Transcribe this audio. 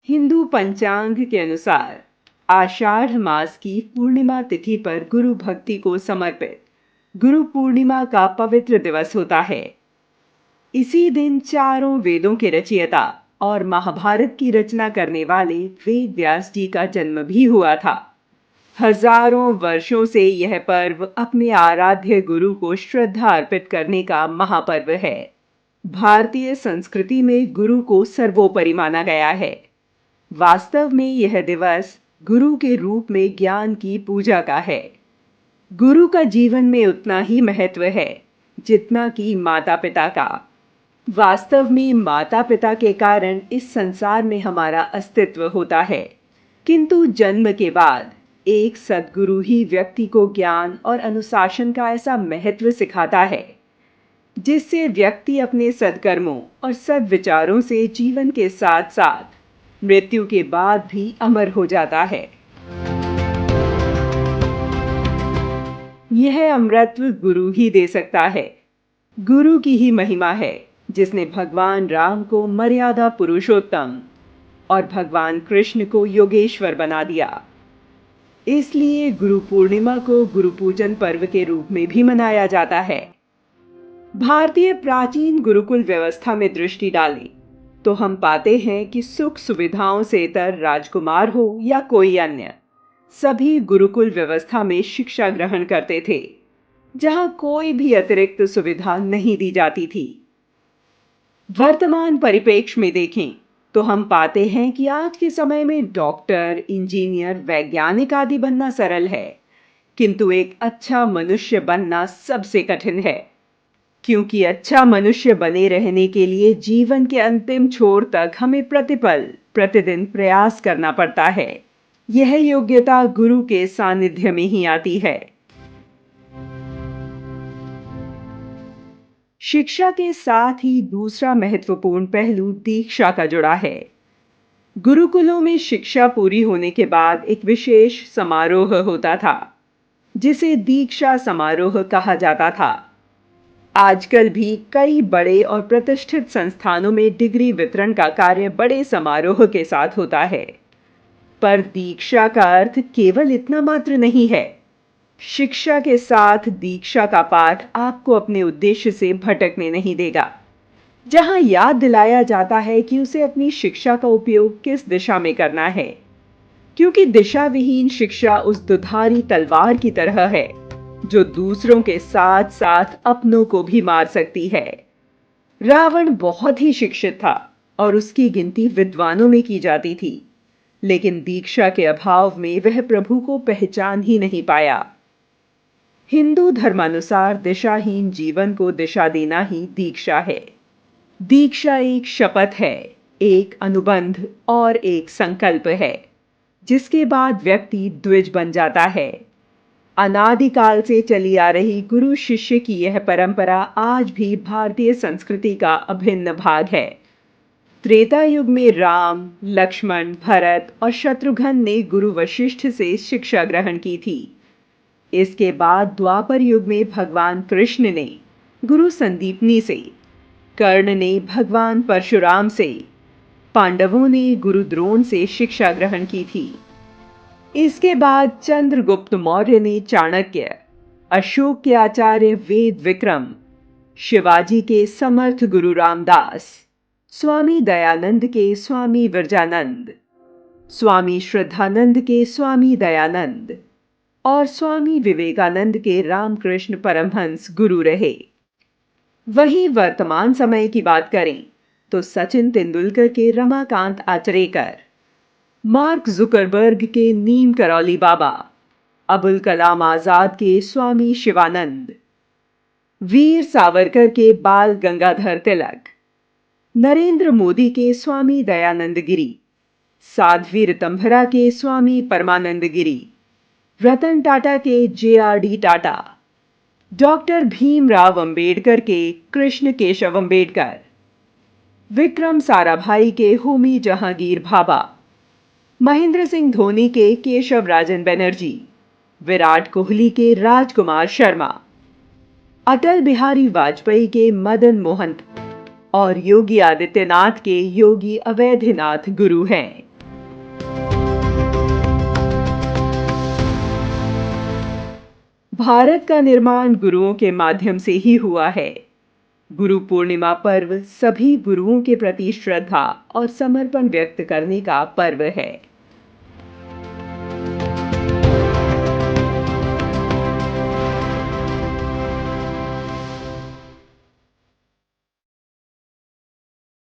हिंदू पंचांग के अनुसार आषाढ़ मास की पूर्णिमा तिथि पर गुरु भक्ति को समर्पित गुरु पूर्णिमा का पवित्र दिवस होता है। इसी दिन चारों वेदों के रचयिता और महाभारत की रचना करने वाले वेद व्यास जी का जन्म भी हुआ था। हजारों वर्षों से यह पर्व अपने आराध्य गुरु को श्रद्धा अर्पित करने का महापर्व है। भारतीय संस्कृति में गुरु को सर्वोपरि माना गया है। वास्तव में यह दिवस गुरु के रूप में ज्ञान की पूजा का है। गुरु का जीवन में उतना ही महत्व है जितना कि माता पिता का। वास्तव में माता पिता के कारण इस संसार में हमारा अस्तित्व होता है, किंतु जन्म के बाद एक सद्गुरु ही व्यक्ति को ज्ञान और अनुशासन का ऐसा महत्व सिखाता है जिससे व्यक्ति अपने सद्कर्मों और सद्विचारों से जीवन के साथ साथ मृत्यु के बाद भी अमर हो जाता है। यह अमरत्व गुरु ही दे सकता है। गुरु की ही महिमा है जिसने भगवान राम को मर्यादा पुरुषोत्तम और भगवान कृष्ण को योगेश्वर बना दिया। इसलिए गुरु पूर्णिमा को गुरु पूजन पर्व के रूप में भी मनाया जाता है। भारतीय प्राचीन गुरुकुल व्यवस्था में दृष्टि डालें तो हम पाते हैं कि सुख सुविधाओं से इतर राजकुमार हो या कोई अन्य, सभी गुरुकुल व्यवस्था में शिक्षा ग्रहण करते थे, जहां कोई भी अतिरिक्त सुविधा नहीं दी जाती थी। वर्तमान परिप्रेक्ष्य में देखें तो हम पाते हैं कि आज के समय में डॉक्टर, इंजीनियर, वैज्ञानिक आदि बनना सरल है, किंतु एक अच्छा मनुष्य बनना सबसे कठिन है, क्योंकि अच्छा मनुष्य बने रहने के लिए जीवन के अंतिम छोर तक हमें प्रतिदिन प्रयास करना पड़ता है। यह योग्यता गुरु के सानिध्य में ही आती है। शिक्षा के साथ ही दूसरा महत्वपूर्ण पहलू दीक्षा का जुड़ा है। गुरुकुलों में शिक्षा पूरी होने के बाद एक विशेष समारोह होता था, जिसे दीक्षा समारोह कहा जाता था। आजकल भी कई बड़े और प्रतिष्ठित संस्थानों में डिग्री वितरण का कार्य बड़े समारोह के साथ होता है, पर दीक्षा का अर्थ केवल इतना मात्र नहीं है। शिक्षा के साथ दीक्षा का पाठ आपको अपने उद्देश्य से भटकने नहीं देगा, जहां याद दिलाया जाता है कि उसे अपनी शिक्षा का उपयोग किस दिशा में करना है, क्योंकि दिशा विहीन शिक्षा उस दुधारी तलवार की तरह है जो दूसरों के साथ साथ अपनों को भी मार सकती है। रावण बहुत ही शिक्षित था और उसकी गिनती विद्वानों में की जाती थी, लेकिन दीक्षा के अभाव में वह प्रभु को पहचान ही नहीं पाया। हिंदू धर्मानुसार दिशाहीन जीवन को दिशा देना ही दीक्षा है। दीक्षा एक शपथ है, एक अनुबंध और एक संकल्प है, जिसके बाद व्यक्ति द्विज बन जाता है। अनादिकाल से चली आ रही गुरु शिष्य की यह परंपरा आज भी भारतीय संस्कृति का अभिन्न भाग है। त्रेता युग में राम, लक्ष्मण, भरत और शत्रुघ्न ने गुरु वशिष्ठ से शिक्षा ग्रहण की थी। इसके बाद द्वापर युग में भगवान कृष्ण ने गुरु संदीपनी से, कर्ण ने भगवान परशुराम से, पांडवों ने गुरु द्रोण से शिक्षा ग्रहण की थी। इसके बाद चंद्रगुप्त मौर्य ने चाणक्य, अशोक के आचार्य वेद विक्रम, शिवाजी के समर्थ गुरु रामदास, स्वामी दयानंद के स्वामी विरजानंद, स्वामी श्रद्धानंद के स्वामी दयानंद और स्वामी विवेकानंद के रामकृष्ण परमहंस गुरु रहे। वहीं वर्तमान समय की बात करें तो सचिन तेंदुलकर के रमाकांत आचरेकर, मार्क जुकरबर्ग के नीम करौली बाबा, अबुल कलाम आजाद के स्वामी शिवानंद, वीर सावरकर के बाल गंगाधर तिलक, नरेंद्र मोदी के स्वामी दयानंद गिरी, साध्वी ऋतंभरा के स्वामी परमानंद गिरी, रतन टाटा के JRD टाटा, डॉक्टर भीमराव अंबेडकर के कृष्ण केशव अंबेडकर, विक्रम साराभाई के होमी जहांगीर भाभा, महेंद्र सिंह धोनी के केशव राजन बनर्जी, विराट कोहली के राजकुमार शर्मा, अटल बिहारी वाजपेयी के मदन मोहन और योगी आदित्यनाथ के योगी अवैधनाथ गुरु हैं। भारत का निर्माण गुरुओं के माध्यम से ही हुआ है। गुरु पूर्णिमा पर्व सभी गुरुओं के प्रति श्रद्धा और समर्पण व्यक्त करने का पर्व है।